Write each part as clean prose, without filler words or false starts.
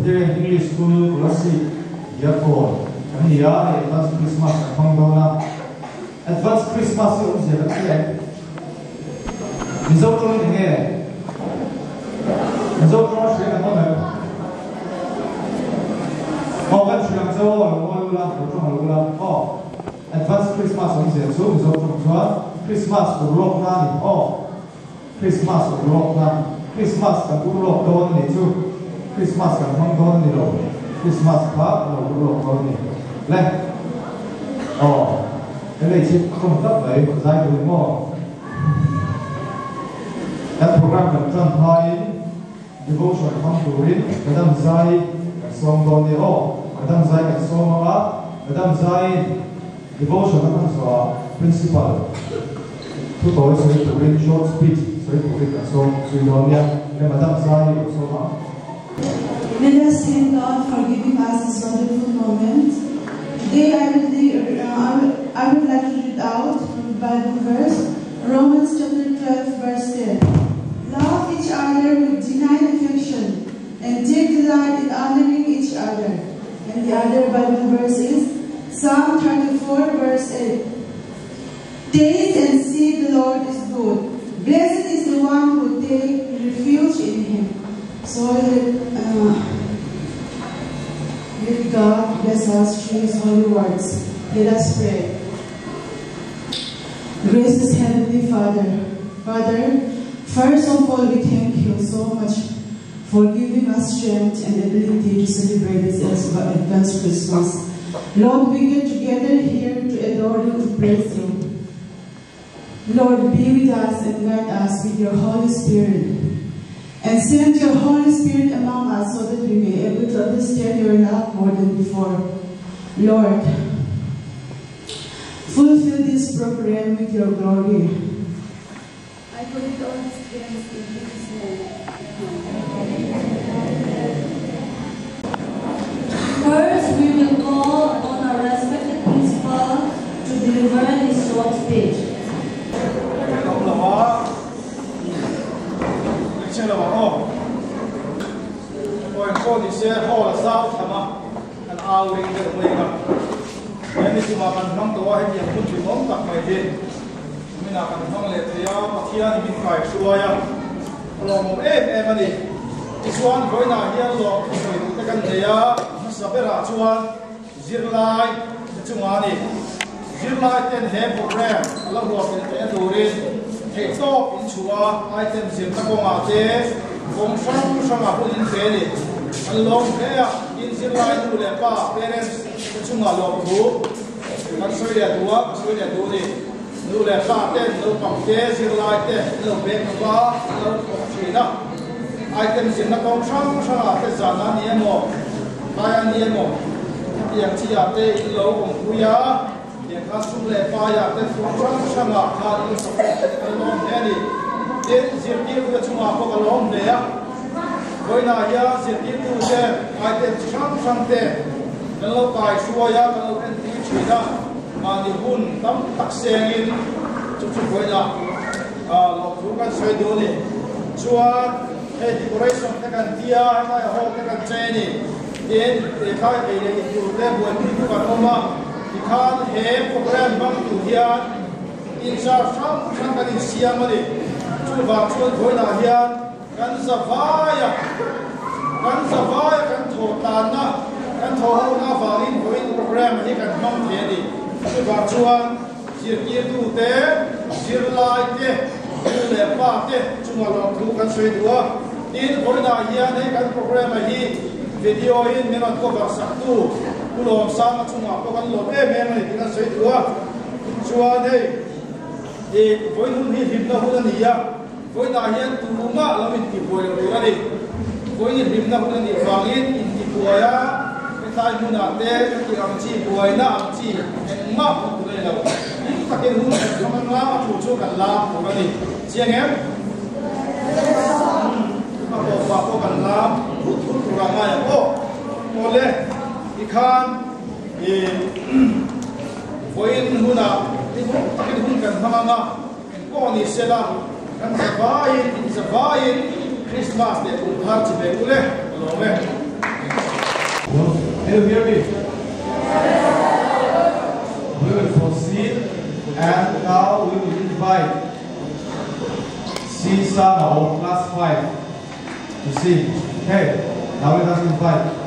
Presbyterian English School, Kolasib, Yapo, Khawngaih, Advance Chirstmas, Khawngaih, Advance Chirstmas yung siya kasi result ko rin nga result ko siya ako na kan siya ang sawa ulang Advance Chirstmas yung siya so result ko siya Christmas urok na ni Christmas urok na Christmas kan urok doon ni so Christmas kan doon ni lo Christmas pa urok doon ni le cái này chỉ không cấp đấy một giai đoạn mò các program cần chân thay devotion không đủ đến cái đam giai cái song đòn này cái đam giai cái song mà cái đam giai devotion nó không rõ principal thứ tối sẽ đủ đến short speech sẽ đủ đến cái song suy đoán nha cái mà đam giai cái song mà. Let us thank God for giving us this wonderful moment. Today I would like to read out from the Bible verse, Romans chapter 12, verse 10. Love each other with genuine affection, and take delight in honoring each other. And the other Bible verse is Psalm 34, verse 8. Taste and see the Lord is good. Blessed is the one who takes refuge in Him. So let God bless us through His holy words. Let us pray. Gracious Heavenly Father, first of all, we thank you so much for giving us strength and ability to celebrate this Advance Chirstmas. Lord, we get together here to adore you, to praise you. Lord, be with us and guide us with your Holy Spirit. And send your Holy Spirit among us so that we may be able to understand your love more than before. Lord, fulfill this program with your glory. I put it all His hands in Jesus' name. First, we will call on our respected principal to deliver his short speech. Along there, in the line to the parents, to my love group, Australia to work, Australia to the no left pattern, no computers, like that, no big bar, no China. Items in the contract, Zana Niemo, Kaya Niemo, Yantiate, low, we are, the Kasule fire, that from Shama, along any. Then the people to my along there. When I hear the people there, I get some there. The local Suaya, the local China, and the Hun, some taxing to Fuena, Lokukan Swedoni. Suan, a decoration, taken Tia, and I hope taken training. Then the time to them when people can over, you can't have program back to here. In some in Siamani, to Vatuan Goina here. Kan Zavaya, kan Totana, kan Tohona Valin, going program, he can come here. Subachuan, Sirkitu there, Sirlite, Lepate, Chumalong, who can say to her. In Goina here, they can program he, video in Menakova Satu, Pulom Sama Chumakovan Lobe, he can say to her. Suane, the Voyun hit him the Hulania. Với đại hiện tu ngã là mình kịp bồi được cái đi, với những điểm nào cũng như vangin, kịp bồi á, cái tai muốn làm thế, cái làm chi bồi na làm chi, cái ngã cũng được đâu, những cái cái hướng trong anh làm chủ chỗ cần làm của cái đi, riêng em, mà có cần làm, hút của làm này, ô lệ, cái khan, với những hướng nào, cái hướng cần tham gia, cái con đi xe la. Kan Zavai Christmas de Ulhar Chibekule, Lome. Can you hear me? We will proceed, and now we will invite Sisano of class 5 to sing. Okay, now let us invite.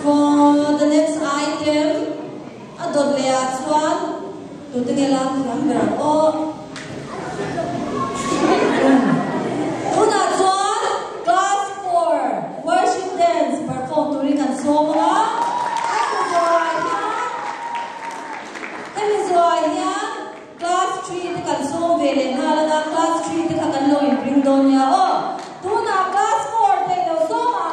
For the next item, adon lea chuan tutingelang number o una chuan class 4 worship dance perform turing an songa class 3 te kan song vele nalanga class 3 te kan lo in bring down ya o tuna class 4 te lo songa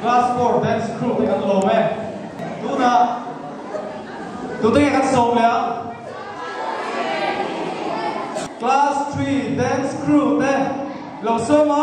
Class 4 dance crew te kan lo me tuna tu te kan so le class 3 dance crew te lo so ma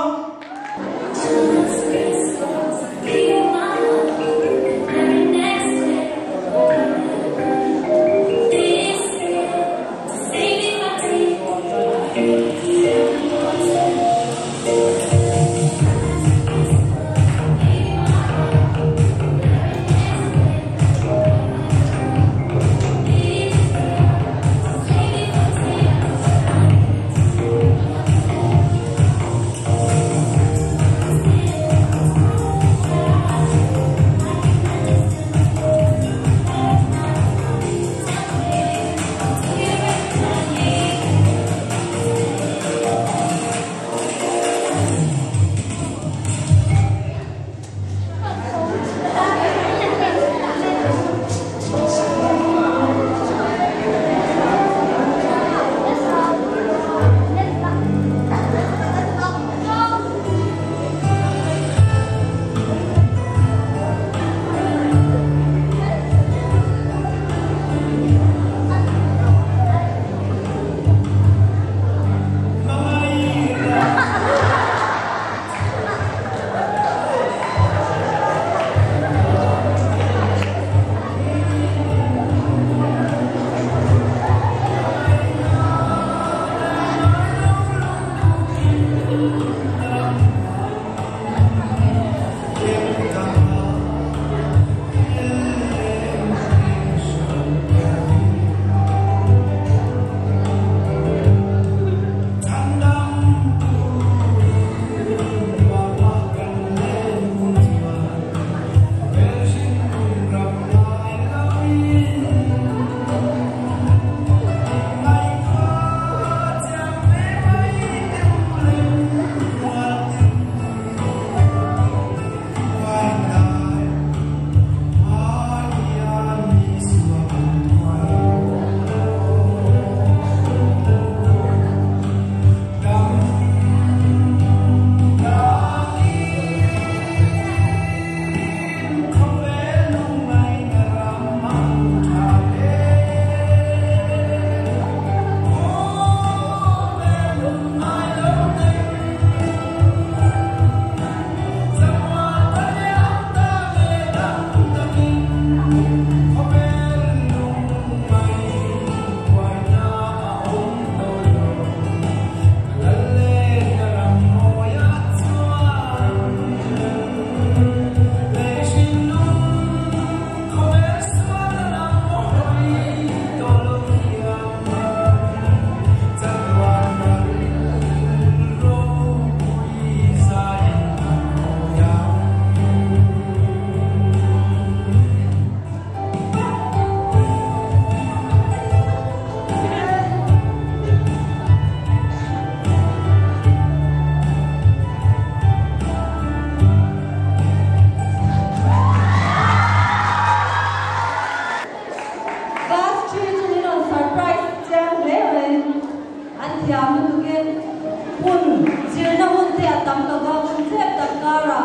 zir na hun te atam loga hun te takara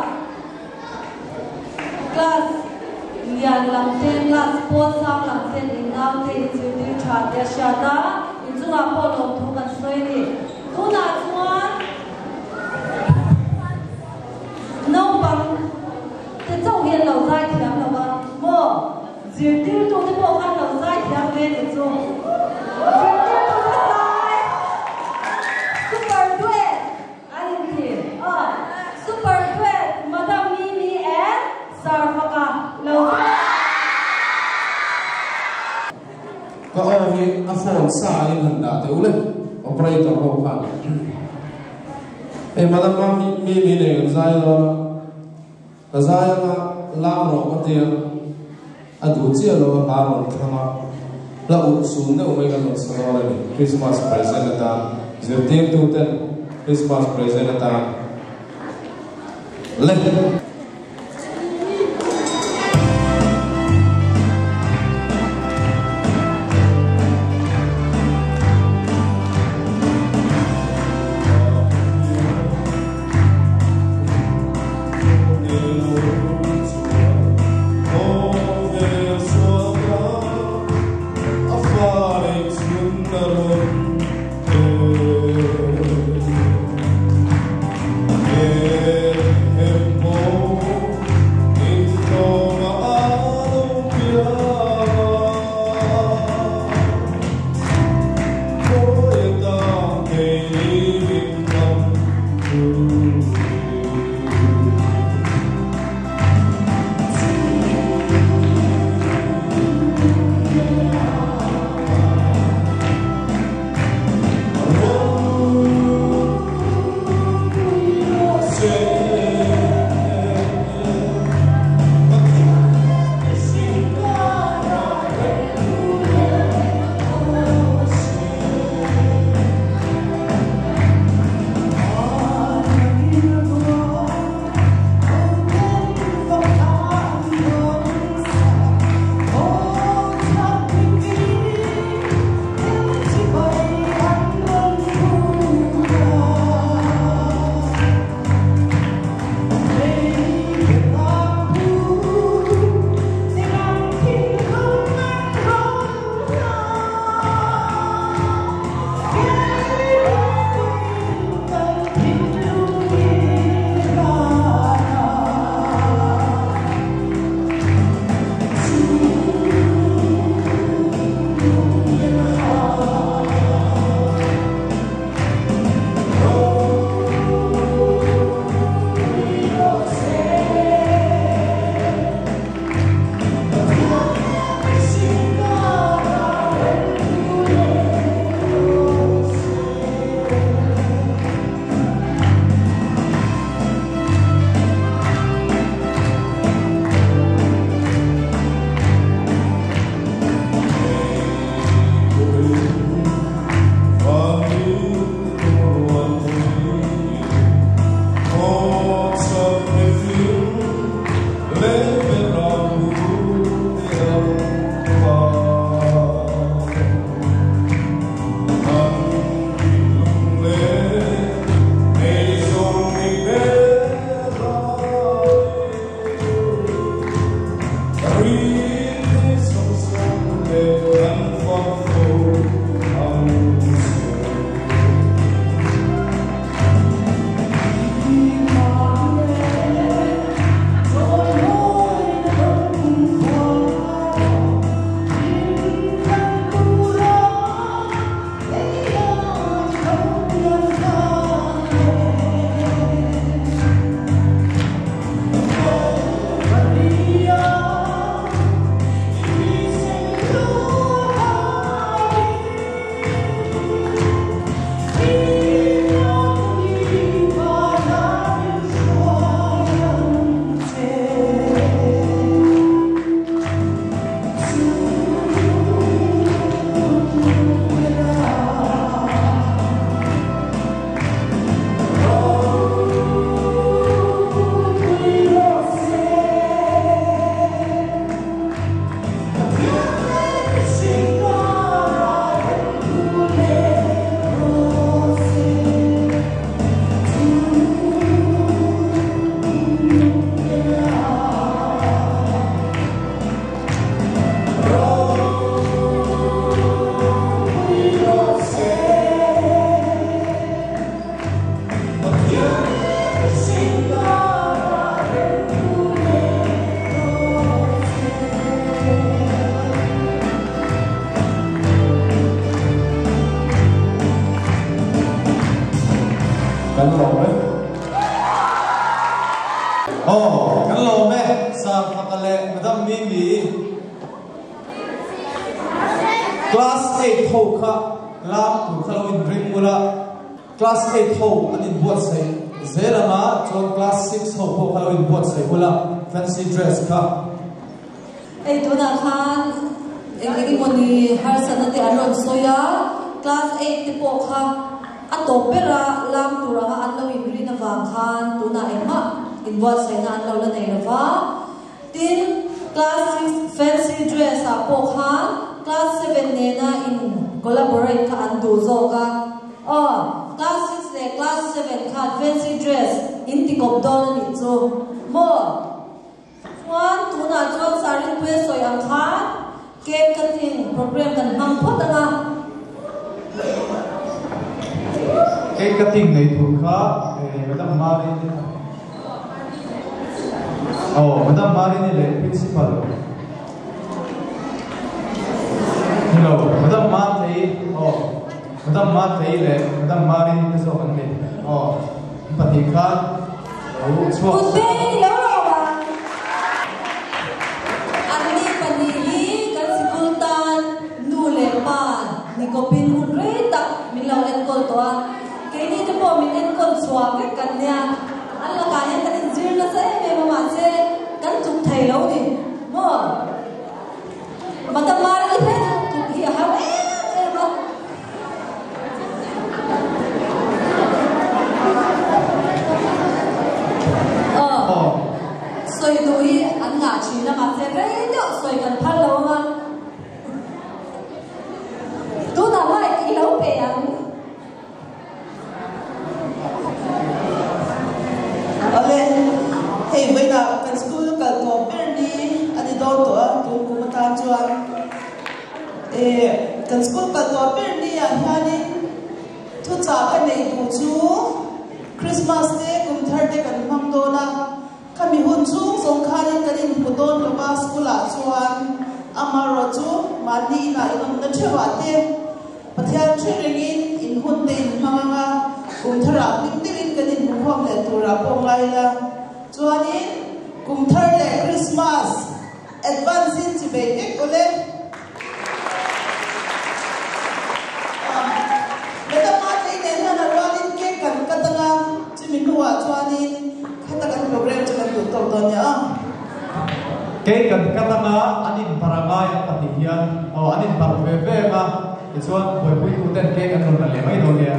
class lian lam te class po sang lam te in now te zir dir cha te shata in chunga po lom thu kan soi ni tuna chuan no bang te chau hian lo zai thiam loga mo zir dir tu te po kan lo zai thiam ve ni chu super duet super duet Madam Mimi and Sarfaka lo có ai a phone sa in hẳn đã tới ule operator ho phan em Madam Mimi này zai lo ka zai na lam ro ka tia adu chia lo ba ro thama la u sun ne o mai ka lo sa lo ni Christmas present ta zirtim tu ten Christmas present ta le kan lo me sa phakale madam mi class 8 ho kha lam tu khalawin ring mula class 8 ho anin buat sai zelama chon class 6 ho khalawin buat sai mula fancy dress kha ei tu na khan engri moni har sanate aron soya class 8 te po kha atopera lam tu ra anlo ibri na wa khan tu na ema involve sai na anlo la nei na wa tin class 6 fancy dress a po khan class 7 ne na in collaborate ka an du zo ka class 6 ne class 7 ka fancy dress in ti kop don ni chu mo one tu na chuan sari pwe soi ang kha cake cutting program kan ham phot anga cake cutting nei thu kha madam mari madam mari ni le principal hello madam ma thei madam ma thei le madam mari ni ka so kan ni pati kha chua ni ko pin hun re ta min lo en kol to ke ni te po min en kol swa ke kan nya alla ka yan kan jir na sa me ma se kan tum thai lo ni mo mata mar ni pe tu hi ha ma soi doi an nga chi na ma se re yo soi kan phal lo ma tu na mai ki lo pe ang ale hey với là kan school ka to berni ani do to tu ku mata chuan kan school ka to berni a hani thu cha ka nei tu chu Christmas day kum thar day kan mam do na kami hun chu song khani kanin pudon lo ba school a chuan amaro chu mani na inom na thewa te pathian thringin in hun te in manga kum thara tin kanin mukhom le tura pongai la chuanin kum thar le Christmas advance in chibe ke kole beta ma te ne na rawin ke kan katanga chimin huwa chuanin khata kan program chakan tu to to nya ke kan katanga anin paranga ya patihian anin parveve ma chuan pui ku ten ke kan ron le mai do le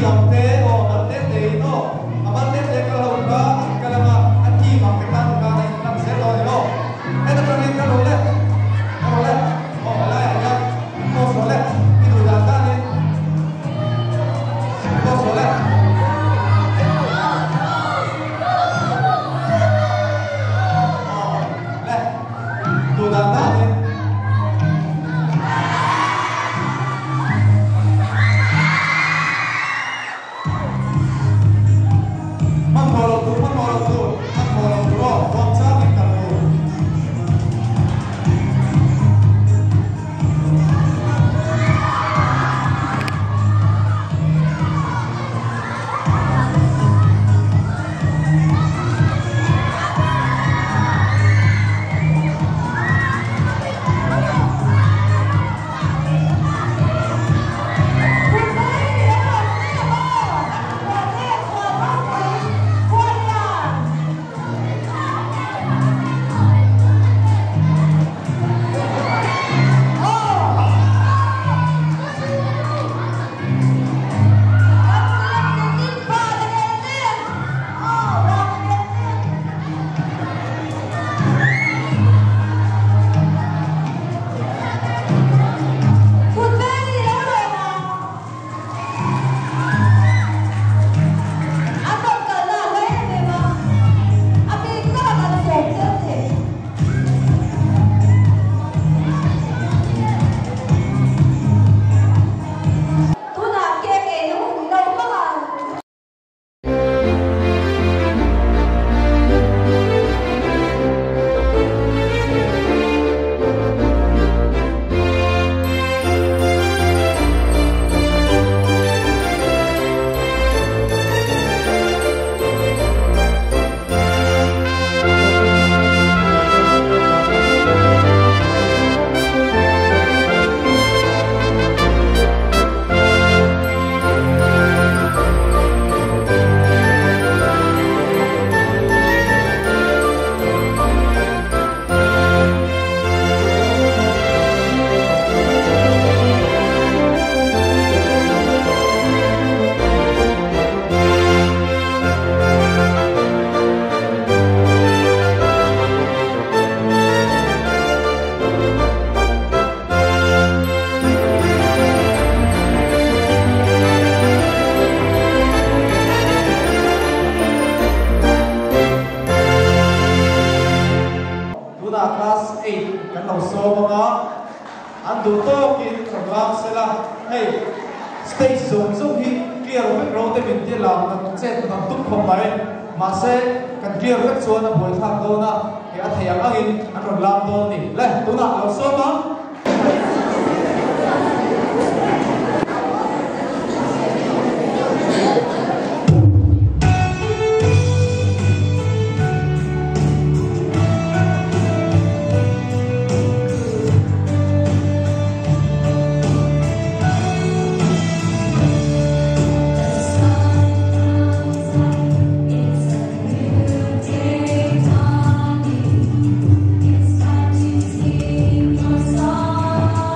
mangte o mangte te no amante te kalau ka kalama aki mangte kan ka nak selo no eta kami kalau le oh la ya ko sole itu data ni ko sole tu data ni It's time to sing your song.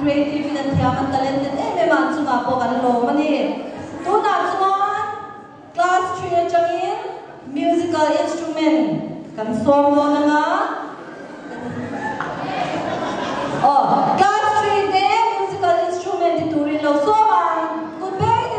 creative in the Tiaman talented man Sumapo and Lomani. Do not one class 3 Jangin musical instrument. Can song on oh, class 3 day musical instrument to read of Soman. Good day,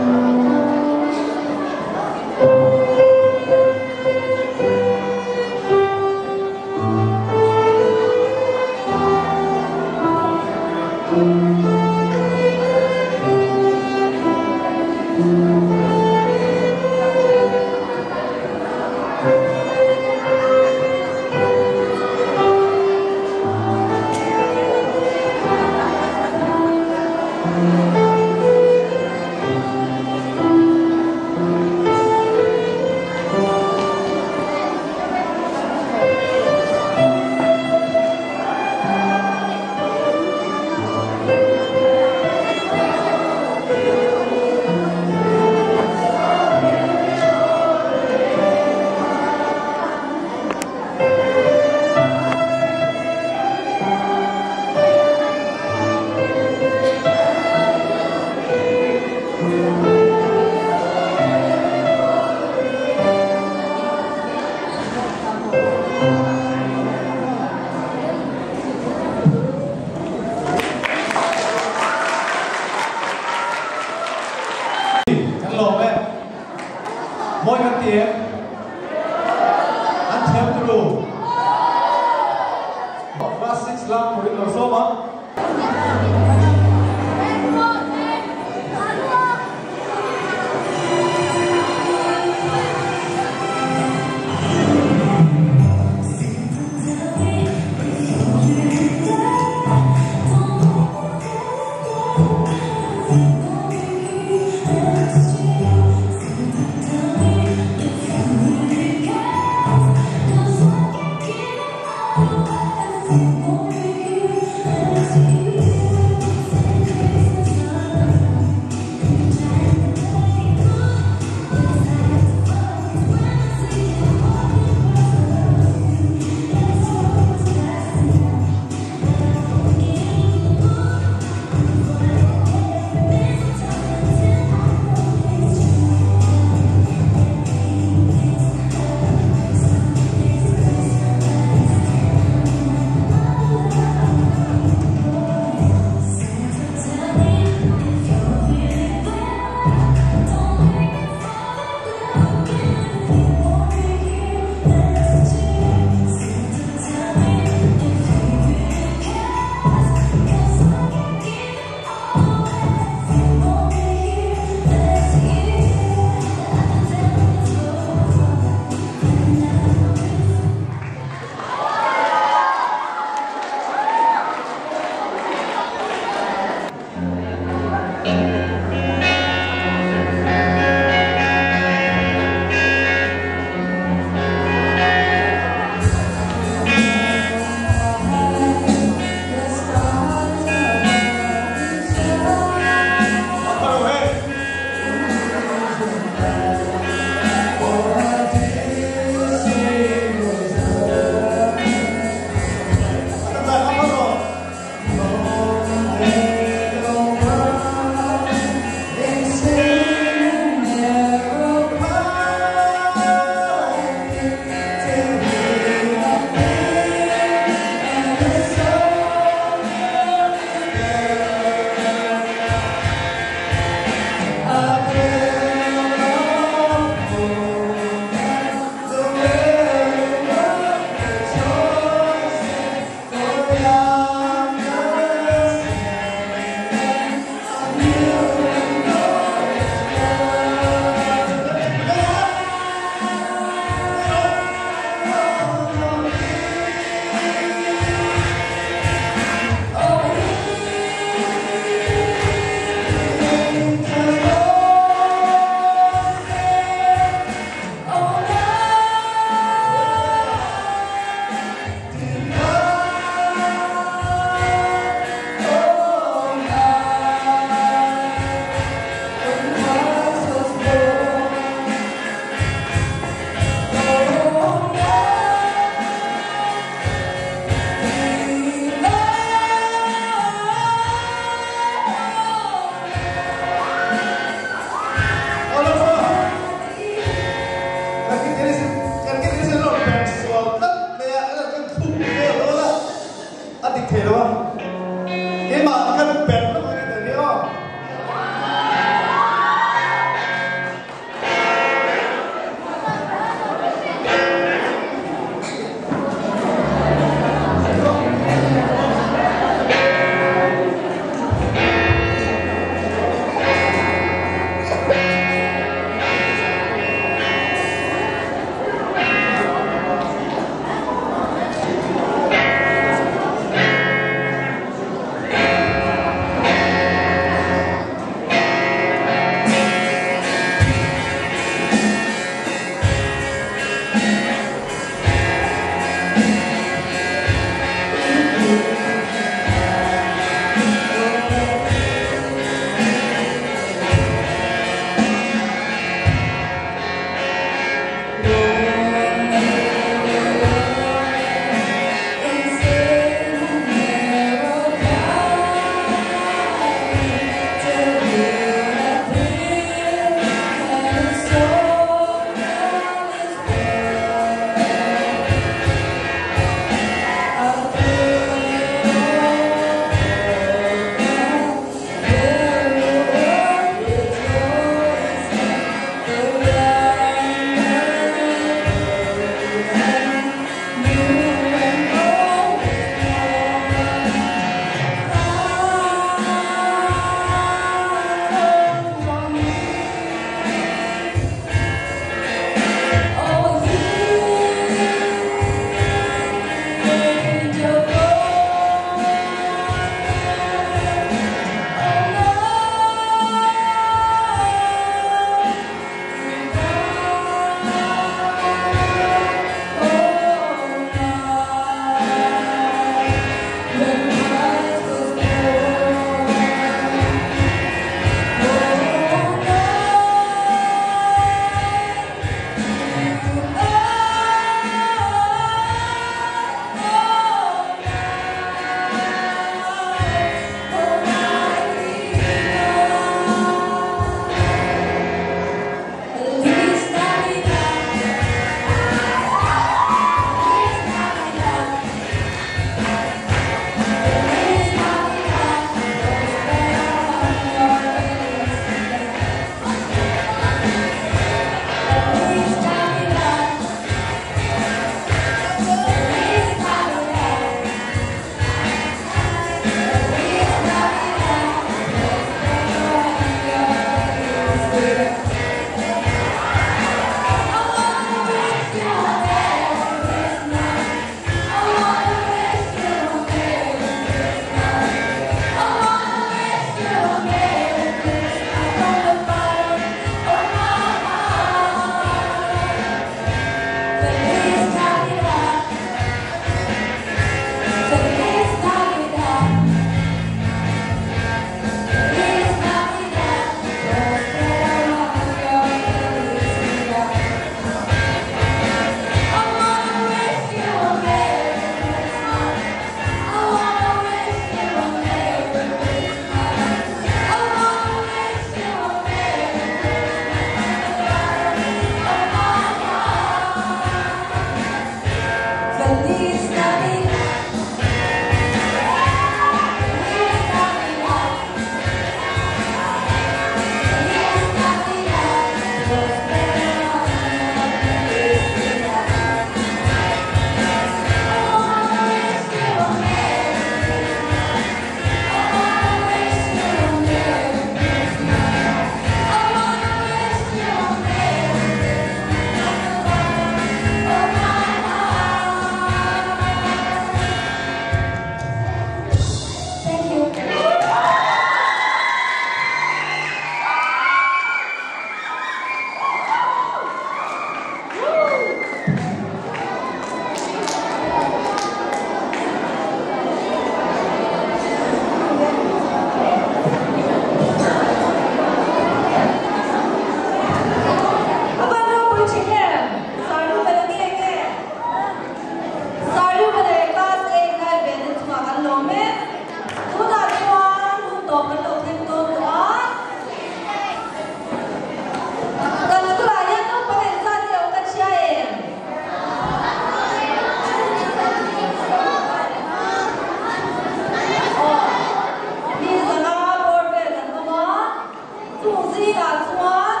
ya chuan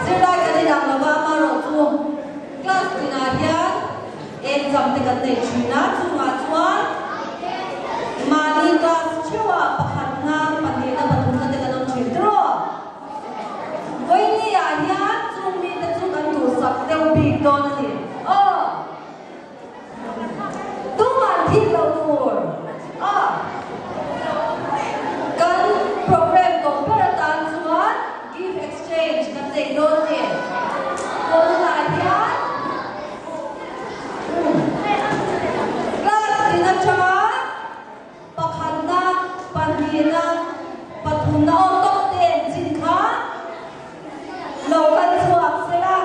zirlai kan ni dang lawa ma ro chu class ina hian exam te kan nei thina chunga chuan mani class chewa pakhat nga panina pathum na te kan on thin tro voi ni ya hian chung mi te chu kan tu sak deu big don ani tu man thil lo tur kan program comparatan chuan give exchange kan te don ni ko la hian class ina cha pakhat na panina pathum na on tok te jin kha lo kan chuak sela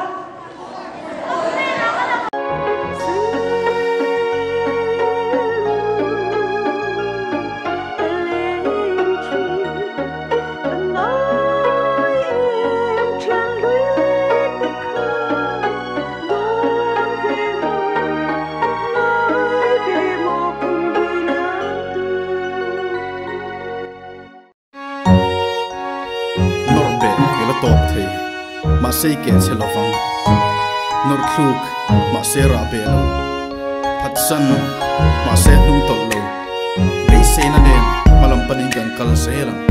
ma sei ke chelovang nor thluk ma se ra be lo phatsan ma se hnung tol lo be se na nen malam panin kan kal se lang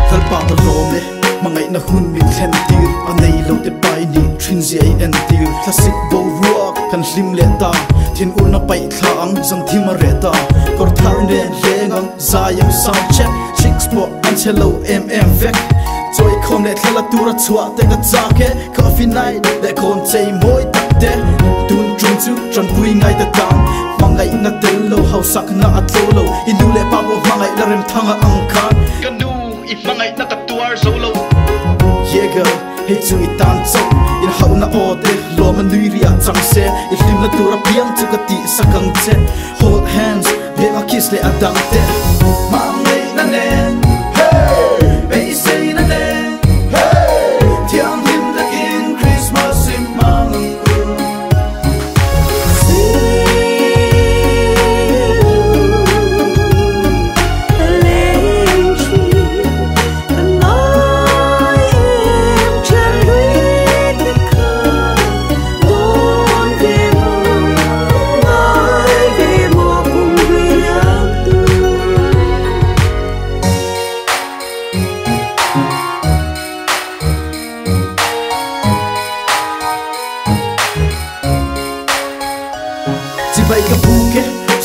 thal pa ta lo me mangai na hun mi thlen tir anei lo te pai ni thin zi ai en tir classic bo rock kan hlim le ta thin ur na pai thlang zang thima re ta kor thar nen lengang zayam sound check sport and hello vek joy khom le thla tura chua te ka chake coffee night le kon chei moi takte tun chung chu tran pui ngai ta tang mangai na tel lo hau sak na atlo inu le pa bo mangai la rem thanga angkhan kanu I mangai na ka tuar solo yega hey chu I tan chok in hau na ode lo man nui ria chang se I hlim na tura piang chu ka ti sakang che hold hands le ma kiss le adang te mangai na ne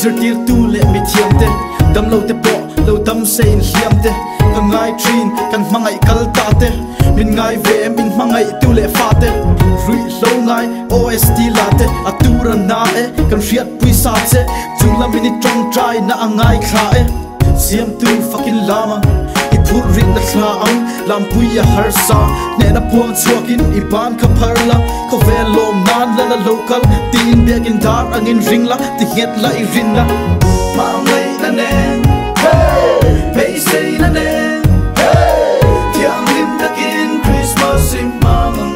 Zertir tu le mi thiam te dam lo te po lo dam sein hiam te kan ngai trin kan mangai kal ta te min ngai ve min mangai tu le fa te rui lo ngai ost la te atura na e kan riat pui sa che chungla minit trong try na angai kha e siam tu fucking lama I put rin na thlaang lam pui ya har sa ne na pom chuakin I ban ka parla ko vel lom nan la local tin begin dar angin ringla ti het la I rinna ma mai na ne hey pay say na ne hey tiang lim takin Christmas in mamang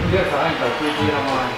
Dia sekarang tak pergi ramai.